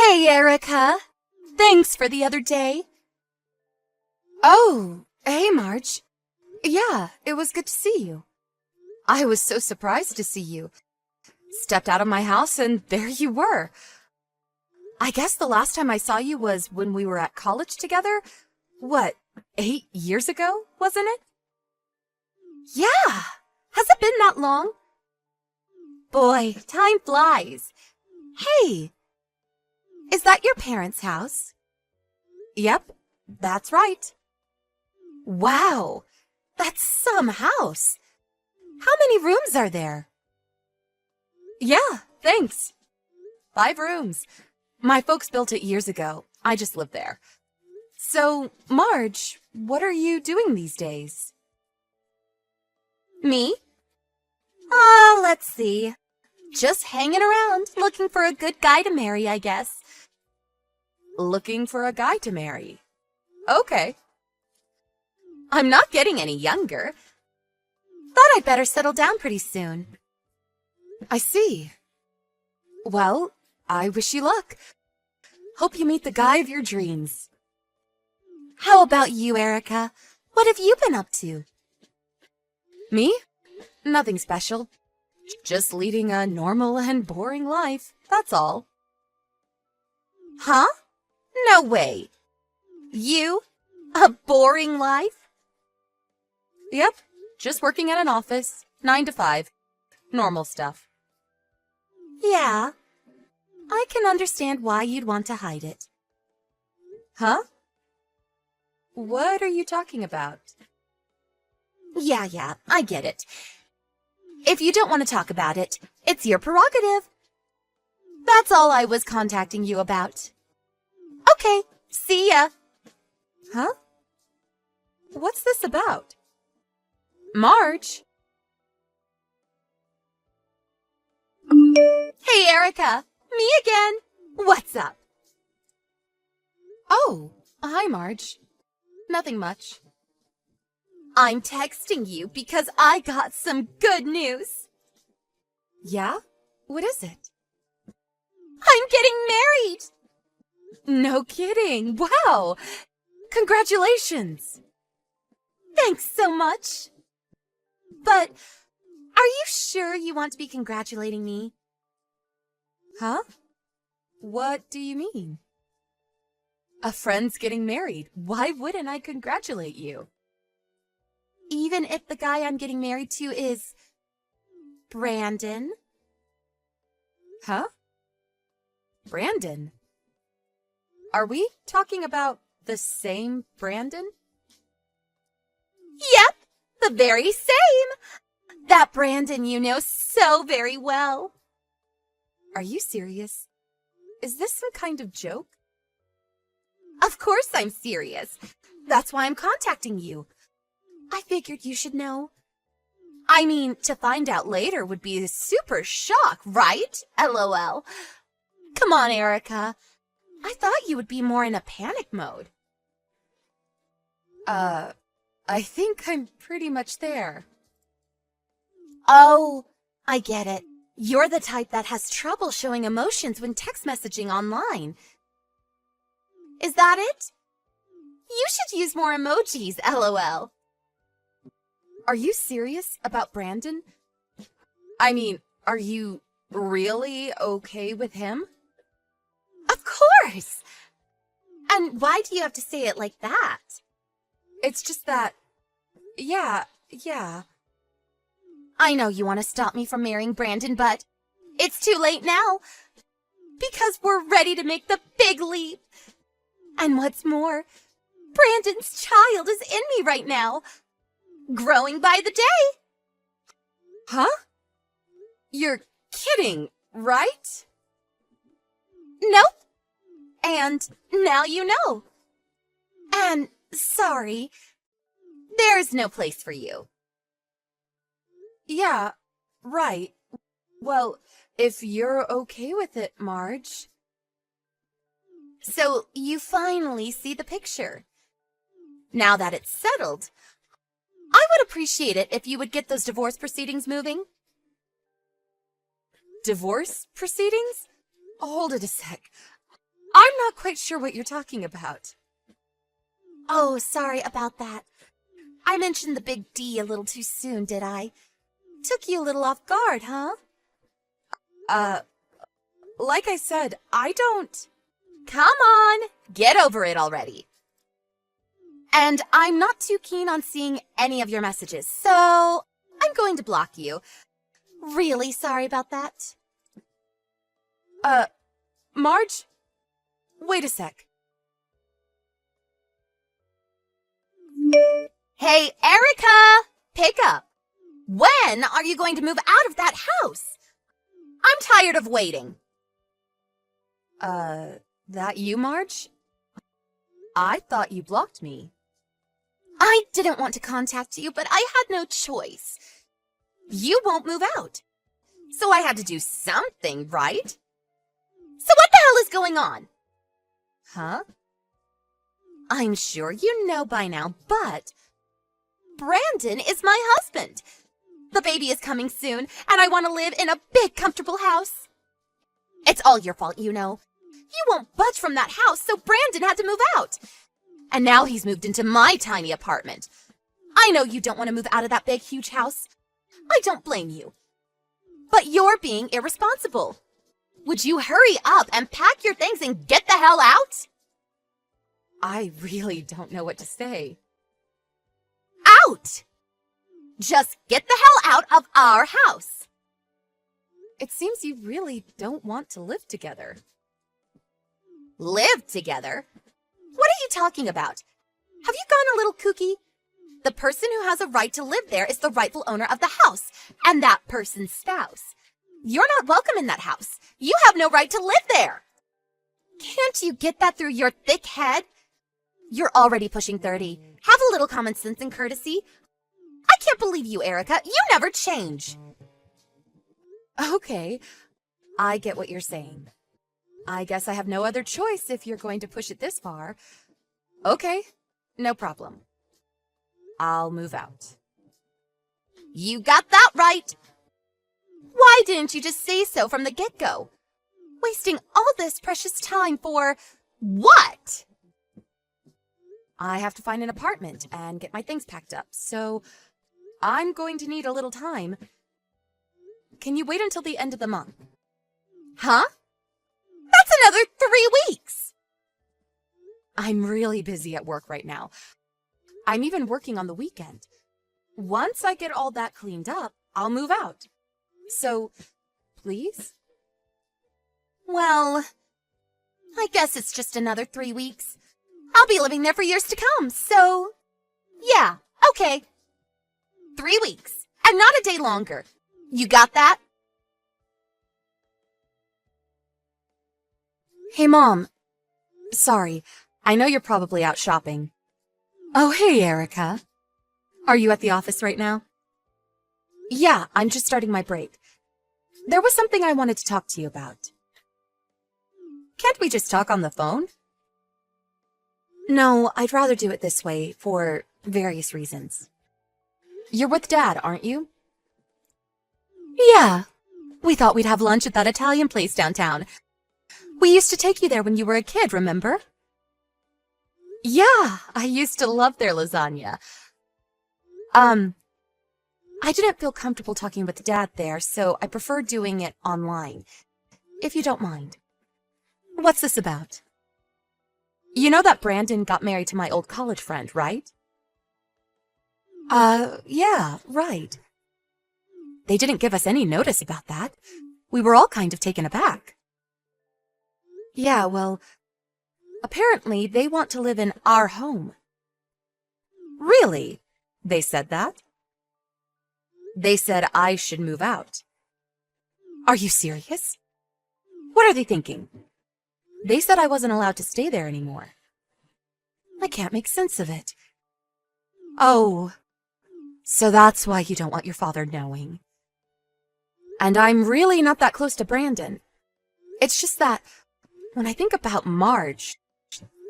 Hey, Erica. Thanks for the other day. Oh, hey, Marge. Yeah, it was good to see you. I was so surprised to see you. Stepped out of my house and there you were. I guess the last time I saw you was when we were at college together. What, 8 years ago, wasn't it? Yeah! Has it been that long? Boy, time flies. Hey! Is that your parents' house? Yep, that's right. Wow! That's some house! How many rooms are there? Yeah, thanks. 5 rooms. My folks built it years ago. I just live there. So, Marge, what are you doing these days? Me? Let's see. Just hanging around, looking for a good guy to marry, I guess. Looking for a guy to marry. Okay. I'm not getting any younger. Thought I'd better settle down pretty soon. I see. Well, I wish you luck. Hope you meet the guy of your dreams. How about you, Erica? What have you been up to? Me? Nothing special. Just leading a normal and boring life, that's all. Huh? No way. You? A boring life? Yep, just working at an office, 9 to 5. Normal stuff. Yeah, I can understand why you'd want to hide it. Huh? What are you talking about? Yeah, I get it. If you don't want to talk about it, it's your prerogative. That's all I was contacting you about. Okay, see ya. Huh? What's this about? Marge? Hey, Erica. Me again. What's up? Oh, hi, Marge. Nothing much. I'm texting you because I got some good news. Yeah? What is it? I'm getting married! No kidding. Wow! Congratulations! Thanks so much. But are you sure you want to be congratulating me? Huh? What do you mean? A friend's getting married. Why wouldn't I congratulate you? Even if the guy I'm getting married to is Brandon? Huh? Brandon? Are we talking about the same Brandon? Yep, the very same. That Brandon you know so very well. Are you serious? Is this some kind of joke? Of course I'm serious. That's why I'm contacting you. I figured you should know. I mean, to find out later would be a super shock, right? LOL. Come on, Erica. I thought you would be more in a panic mode. I think I'm pretty much there. Oh, I get it. You're the type that has trouble showing emotions when text messaging online. Is that it? You should use more emojis, LOL. Are you serious about Brandon? I mean, are you really okay with him? Of course! And why do you have to say it like that? It's just that, yeah. I know you want to stop me from marrying Brandon, but it's too late now. Because we're ready to make the big leap. And what's more, Brandon's child is in me right now. Growing by the day. Huh? You're kidding, right? Nope. And now you know. And sorry, there's no place for you. Yeah, right. Well, if you're okay with it, Marge. So you finally see the picture. Now that it's settled, I would appreciate it if you would get those divorce proceedings moving. Divorce proceedings? Hold it a sec. I'm not quite sure what you're talking about. Oh, sorry about that. I mentioned the big D a little too soon, did I? Took you a little off guard, huh? Like I said, I don't... Come on, get over it already. And I'm not too keen on seeing any of your messages, so I'm going to block you. Really sorry about that. Marge? Wait a sec. Hey, Erica! Pick up. When are you going to move out of that house? I'm tired of waiting. That you, Marge? I thought you blocked me. I didn't want to contact you, but I had no choice. You won't move out. So I had to do something, right? So what the hell is going on? Huh? I'm sure you know by now, but Brandon is my husband. The baby is coming soon, and I want to live in a big, comfortable house. It's all your fault, you know. You won't budge from that house, so Brandon had to move out. And now he's moved into my tiny apartment. I know you don't want to move out of that big, huge house. I don't blame you. But you're being irresponsible. Would you hurry up and pack your things and get the hell out? I really don't know what to say. Out! Just get the hell out of our house. It seems you really don't want to live together. Live together? What are you talking about? Have you gone a little kooky? The person who has a right to live there is the rightful owner of the house, and that person's spouse. You're not welcome in that house. You have no right to live there. Can't you get that through your thick head? You're already pushing 30. Have a little common sense and courtesy. I can't believe you, Erica. You never change. Okay, I get what you're saying. I guess I have no other choice if you're going to push it this far. Okay, no problem. I'll move out. You got that right. Why didn't you just say so from the get-go? Wasting all this precious time for what? I have to find an apartment and get my things packed up, so I'm going to need a little time. Can you wait until the end of the month? Huh? That's another 3 weeks! I'm really busy at work right now. I'm even working on the weekend. Once I get all that cleaned up, I'll move out. So, please? Well, I guess it's just another 3 weeks. I'll be living there for years to come, so... Yeah, okay. 3 weeks, and not a day longer. You got that? Hey, Mom. Sorry, I know you're probably out shopping. Oh, hey, Erica. Are you at the office right now? Yeah, I'm just starting my break. There was something I wanted to talk to you about. Can't we just talk on the phone? No, I'd rather do it this way for various reasons. You're with Dad, aren't you? Yeah. We thought we'd have lunch at that Italian place downtown. We used to take you there when you were a kid, remember? Yeah, I used to love their lasagna. I didn't feel comfortable talking with Dad there, so I prefer doing it online, if you don't mind. What's this about? You know that Brandon got married to my old college friend, right? Yeah, right. They didn't give us any notice about that. We were all kind of taken aback. Yeah, well, apparently they want to live in our home. Really? They said that? They said I should move out. Are you serious? What are they thinking? They said I wasn't allowed to stay there anymore. I can't make sense of it. Oh, so that's why you don't want your father knowing. And I'm really not that close to Brandon. It's just that when I think about Marge,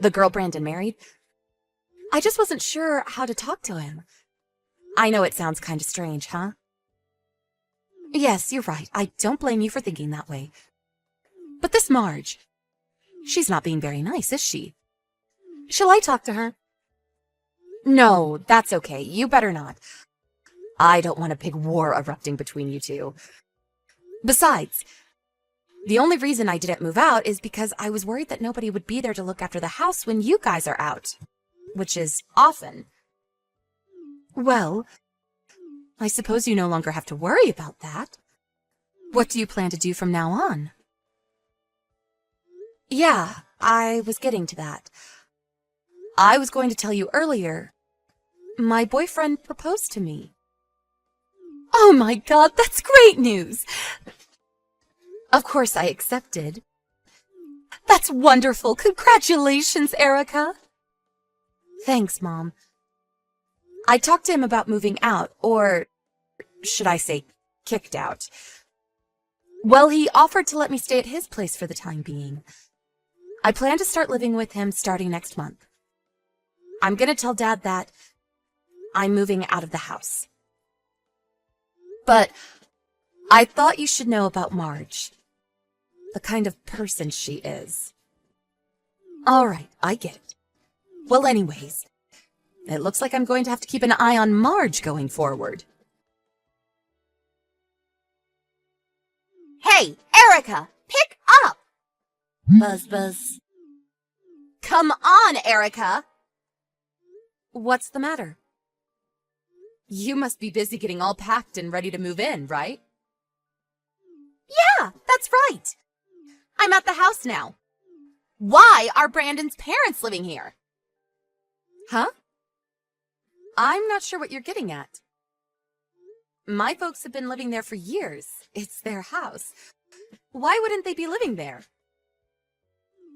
the girl Brandon married, I just wasn't sure how to talk to him. I know it sounds kind of strange, huh? Yes, you're right. I don't blame you for thinking that way. But this Marge, She's not being very nice, is she? Shall I talk to her? No, that's okay. You better not. I don't want a big war erupting between you two. Besides, the only reason I didn't move out is because I was worried that nobody would be there to look after the house when you guys are out, which is often. Well, I suppose you no longer have to worry about that. What do you plan to do from now on? Yeah, I was getting to that. I was going to tell you earlier. My boyfriend proposed to me. Oh my God, that's great news! Of course I accepted. That's wonderful! Congratulations, Erica! Thanks, Mom. I talked to him about moving out, or should I say, kicked out. Well, he offered to let me stay at his place for the time being. I plan to start living with him starting next month. I'm gonna tell Dad that I'm moving out of the house. But I thought you should know about Marge. The kind of person she is. All right, I get it. Well, anyways, it looks like I'm going to have to keep an eye on Marge going forward. Hey, Erica, pick up! Buzz, buzz. Come on, Erica! What's the matter? You must be busy getting all packed and ready to move in, right? Yeah, that's right. I'm at the house now. Why are Brandon's parents living here? Huh? I'm not sure what you're getting at. My folks have been living there for years. It's their house. Why wouldn't they be living there?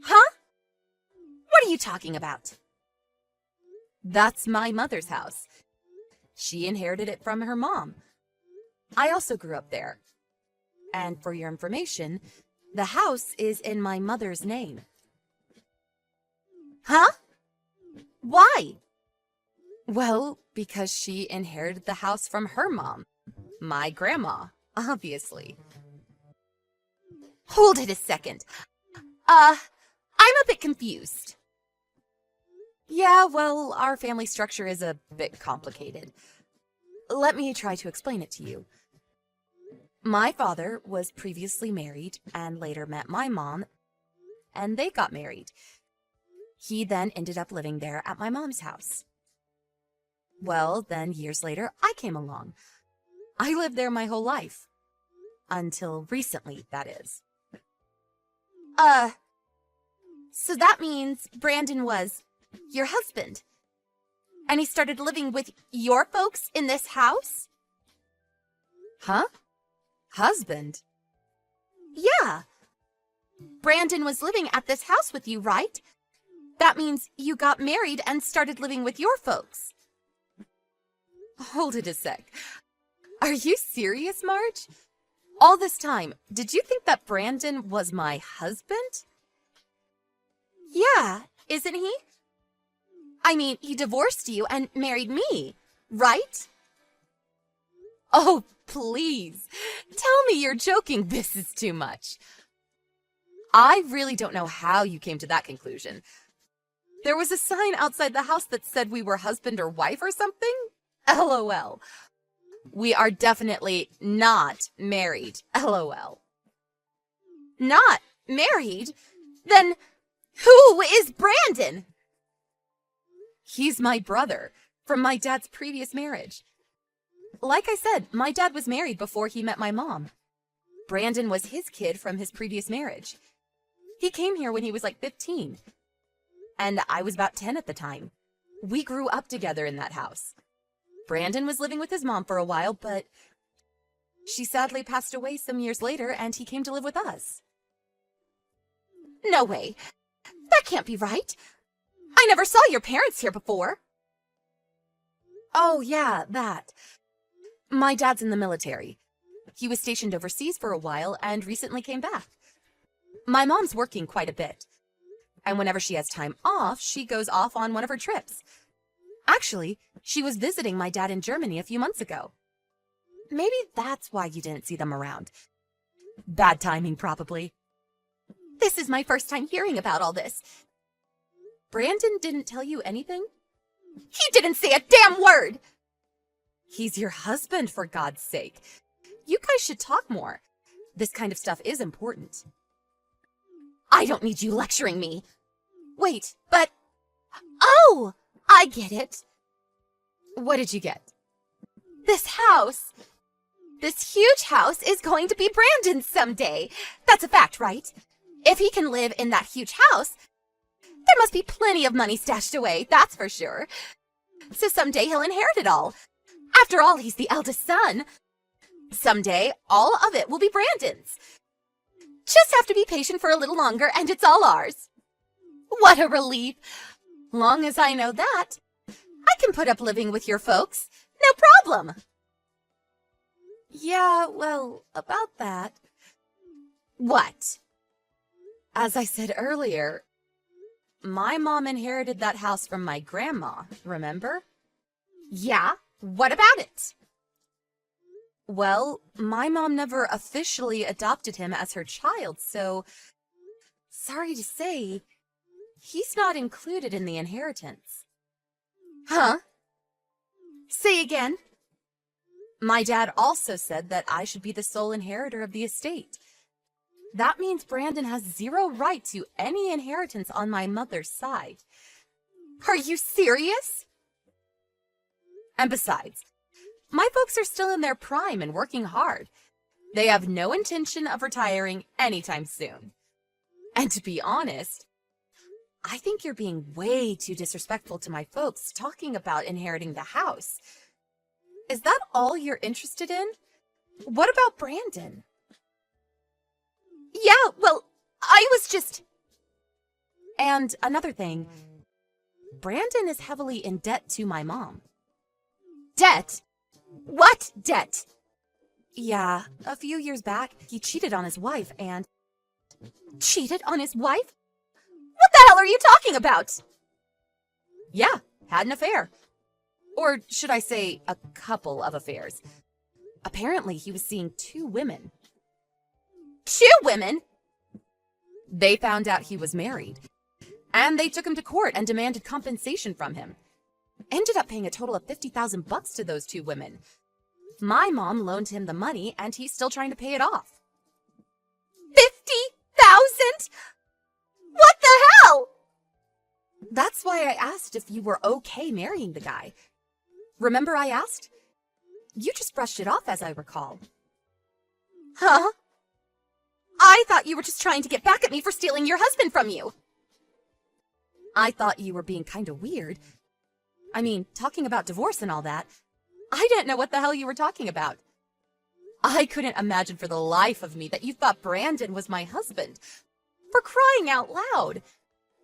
Huh? What are you talking about? That's my mother's house. She inherited it from her mom. I also grew up there. And for your information, the house is in my mother's name. Huh? Why? Well, because she inherited the house from her mom. My grandma, obviously. Hold it a second. I'm a bit confused. Yeah, well, our family structure is a bit complicated. Let me try to explain it to you. My father was previously married and later met my mom, and they got married. He then ended up living there at my mom's house. Well, then years later, I came along. I lived there my whole life. Until recently, that is. So that means Brandon was your husband. And he started living with your folks in this house? Huh? Husband? Yeah. Brandon was living at this house with you, right? That means you got married and started living with your folks. Hold it a sec. Are you serious, Marge? All this time, did you think that Brandon was my husband? Yeah, isn't he? I mean, he divorced you and married me, right? Oh, please. Tell me you're joking. This is too much. I really don't know how you came to that conclusion. There was a sign outside the house that said we were husband or wife or something? LOL. We are definitely not married. LOL. Not married? Then who is Brandon? He's my brother from my dad's previous marriage. Like I said, my dad was married before he met my mom. Brandon was his kid from his previous marriage. He came here when he was like 15. And I was about 10 at the time. We grew up together in that house. Brandon was living with his mom for a while, but she sadly passed away some years later and he came to live with us. No way. That can't be right. I never saw your parents here before. Oh, yeah, that. My dad's in the military. He was stationed overseas for a while and recently came back. My mom's working quite a bit. And whenever she has time off, she goes off on one of her trips. Actually, she was visiting my dad in Germany a few months ago. Maybe that's why you didn't see them around. Bad timing, probably. This is my first time hearing about all this. Brandon didn't tell you anything? He didn't say a damn word! He's your husband, for God's sake. You guys should talk more. This kind of stuff is important. I don't need you lecturing me. Wait, but... Oh! I get it. What did you get? This house. This huge house is going to be Brandon's someday. That's a fact, right? If he can live in that huge house, there must be plenty of money stashed away, that's for sure. So someday he'll inherit it all. After all, he's the eldest son. Someday, all of it will be Brandon's. Just have to be patient for a little longer and it's all ours. What a relief. Long as I know that, I can put up living with your folks. No problem. Yeah, well, about that. What? As I said earlier, my mom inherited that house from my grandma, remember? Yeah, what about it? Well, my mom never officially adopted him as her child, so sorry to say, he's not included in the inheritance. Huh? Say again. My dad also said that I should be the sole inheritor of the estate. That means Brandon has zero right to any inheritance on my mother's side. Are you serious? And besides, my folks are still in their prime and working hard. They have no intention of retiring anytime soon. And to be honest, I think you're being way too disrespectful to my folks talking about inheriting the house. Is that all you're interested in? What about Brandon? Yeah, well, I was just... And another thing, Brandon is heavily in debt to my mom. Debt? What debt? Yeah, a few years back, he cheated on his wife and... Cheated on his wife? What the hell are you talking about? Yeah, had an affair. Or should I say, a couple of affairs. Apparently, he was seeing 2 women. 2 women? They found out he was married, and they took him to court and demanded compensation from him. Ended up paying a total of $50,000 to those 2 women. My mom loaned him the money, and he's still trying to pay it off. 50,000? What the hell? That's why I asked if you were okay marrying the guy. Remember I asked? You just brushed it off, as I recall. Huh? I thought you were just trying to get back at me for stealing your husband from you. I thought you were being kind of weird. I mean, talking about divorce and all that. I didn't know what the hell you were talking about. I couldn't imagine for the life of me that you thought Brandon was my husband. For crying out loud.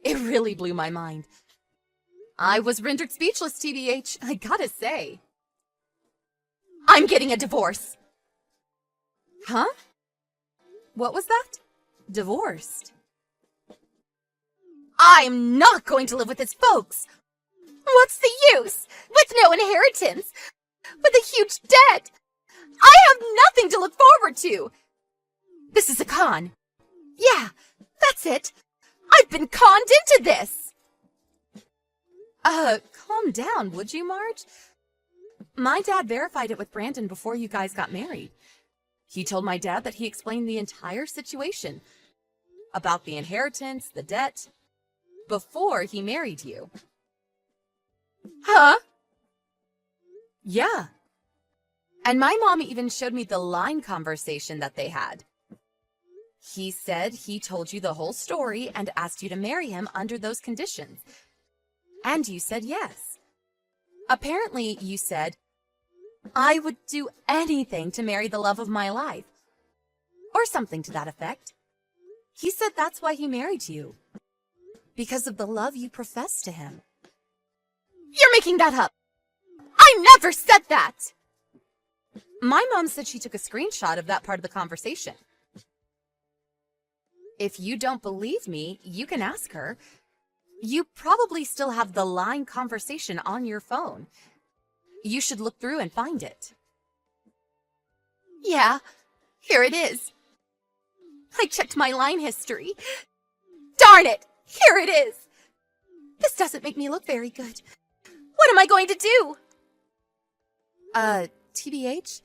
It really blew my mind. I was rendered speechless, TBH, I gotta say. I'm getting a divorce. Huh? What was that? Divorced. I'm not going to live with his folks. What's the use? With no inheritance. With a huge debt. I have nothing to look forward to. This is a con. Yeah, that's it. I've been conned into this. Calm down, would you, Marge? My dad verified it with Brandon before you guys got married. He told my dad that he explained the entire situation about the inheritance, the debt, before he married you. Huh? Yeah. And my mom even showed me the line conversation that they had. He said he told you the whole story and asked you to marry him under those conditions. And you said yes. Apparently, you said, I would do anything to marry the love of my life. Or something to that effect. He said that's why he married you. Because of the love you profess to him. You're making that up. I never said that. My mom said she took a screenshot of that part of the conversation. If you don't believe me, you can ask her. You probably still have the line conversation on your phone. You should look through and find it. Yeah, here it is. I checked my line history. Darn it! Here it is! This doesn't make me look very good. What am I going to do? TBH?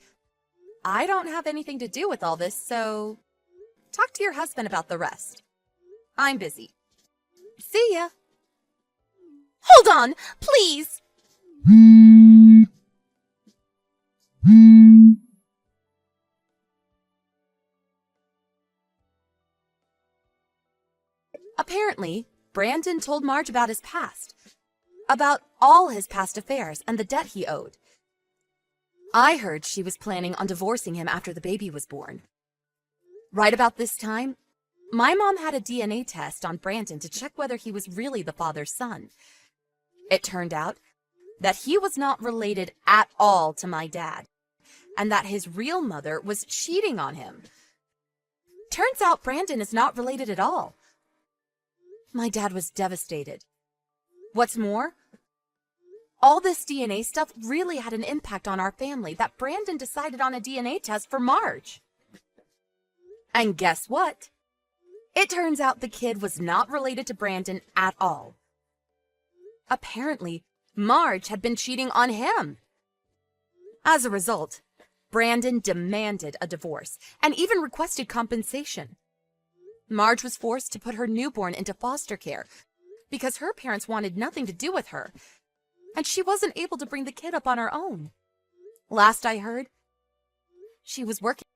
I don't have anything to do with all this, so talk to your husband about the rest. I'm busy. See ya. Hold on, please! Apparently, Brandon told Marge about his past, about all his past affairs and the debt he owed. I heard she was planning on divorcing him after the baby was born. Right about this time, my mom had a DNA test on Brandon to check whether he was really the father's son. It turned out that he was not related at all to my dad, and that his real mother was cheating on him. Turns out Brandon is not related at all. My dad was devastated. What's more, all this DNA stuff really had an impact on our family that Brandon decided on a DNA test for Marge. And guess what? It turns out the kid was not related to Brandon at all. Apparently, Marge had been cheating on him. As a result, Brandon demanded a divorce and even requested compensation. Marge was forced to put her newborn into foster care because her parents wanted nothing to do with her, and she wasn't able to bring the kid up on her own. Last I heard, she was working